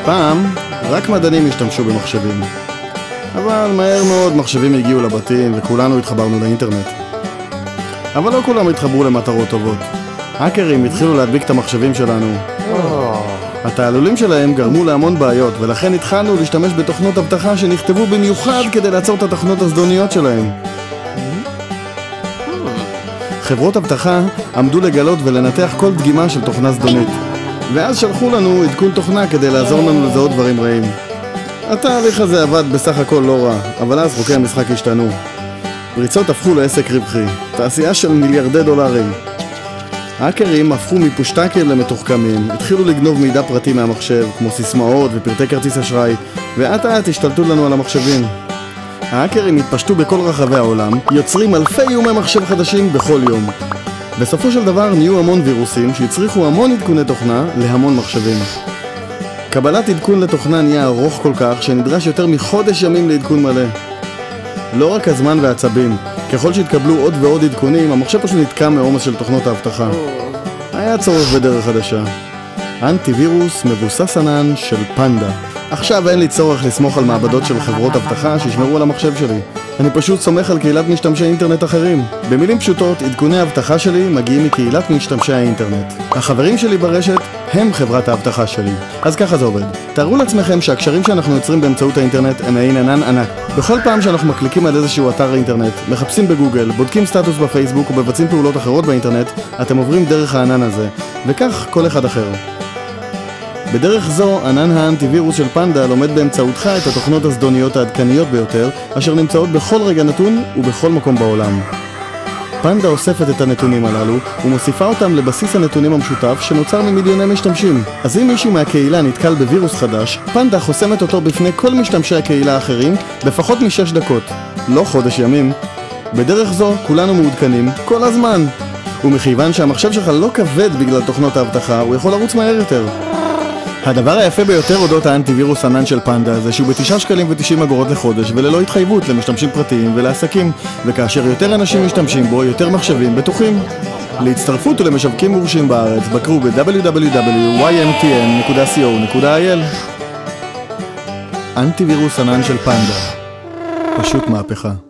פעם, רק מדענים השתמשו במחשבים. אבל מהר מאוד מחשבים הגיעו לבתים וכולנו התחברנו לאינטרנט. אבל לא כולם התחברו למטרות טובות. האקרים התחילו להדביק את המחשבים שלנו. התעלולים שלהם גרמו להמון בעיות, ולכן התחלנו להשתמש בתוכנות אבטחה שנכתבו במיוחד כדי לעצור את התוכנות הזדוניות שלהם. חברות אבטחה עמדו לגלות ולנתח כל דגימה של תוכנה זדונית, ואז שלחו לנו עדכון תוכנה כדי לעזור לנו לזהות דברים רעים. התהליך הזה עבד בסך הכל לא רע, אבל אז חוקי המשחק השתנו. פריצות הפכו לעסק רווחי, תעשייה של מיליארדי דולרים. האקרים הפכו מפושטקים למתוחכמים, התחילו לגנוב מידע פרטי מהמחשב, כמו סיסמאות ופרטי כרטיס אשראי, ואט השתלטו לנו על המחשבים. האקרים התפשטו בכל רחבי העולם, יוצרים אלפי איומי מחשב חדשים בכל יום. בסופו של דבר נהיו המון וירוסים שהצריכו המון עדכוני תוכנה להמון מחשבים. קבלת עדכון לתוכנה נהיה ארוך כל כך שנדרש יותר מחודש ימים לעדכון מלא. לא רק הזמן והעצבים, ככל שהתקבלו עוד ועוד עדכונים, המחשב פשוט נתקע מעומס של תוכנות האבטחה. היה צורך בדרך חדשה. אנטיווירוס מבוסס ענן של פנדה. עכשיו אין לי צורך לסמוך על מעבדות של חברות אבטחה שישמרו על המחשב שלי. אני פשוט סומך על קהילת משתמשי אינטרנט אחרים. במילים פשוטות, עדכוני האבטחה שלי מגיעים מקהילת משתמשי האינטרנט. החברים שלי ברשת הם חברת האבטחה שלי. אז ככה זה עובד. תארו לעצמכם שהקשרים שאנחנו יוצרים באמצעות האינטרנט הם מעין ענן ענק. בכל פעם שאנחנו מקליקים על איזשהו אתר אינטרנט, מחפשים בגוגל, בודקים סטטוס בפייסבוק ומבצעים פעולות אחרות באינטרנט, אתם עוברים דרך הענן הזה, וכך כל אחד אחר. בדרך זו, ענן האנטיווירוס של פנדה לומד באמצעותך את התוכנות הזדוניות העדכניות ביותר, אשר נמצאות בכל רגע נתון ובכל מקום בעולם. פנדה אוספת את הנתונים הללו ומוסיפה אותם לבסיס הנתונים המשותף שנוצר ממיליוני משתמשים. אז אם מישהו מהקהילה נתקל בווירוס חדש, פנדה חוסמת אותו בפני כל משתמשי הקהילה האחרים בפחות מ6 דקות, לא חודש ימים. בדרך זו כולנו מעודכנים כל הזמן. ומכיוון שהמחשב שלך לא כבד בגלל תוכנות האבטחה, הוא יכול לרוץ מהר יותר. הדבר היפה ביותר אודות האנטיווירוס ענן של פנדה זה שהוא ב9.90 שקלים לחודש וללא התחייבות למשתמשים פרטיים ולעסקים, וכאשר יותר אנשים משתמשים בו, יותר מחשבים בטוחים. להצטרפות ולמשווקים מורשים בארץ בקרו ב-www.ymtn.co.il. אנטיווירוס ענן של פנדה, פשוט מהפכה.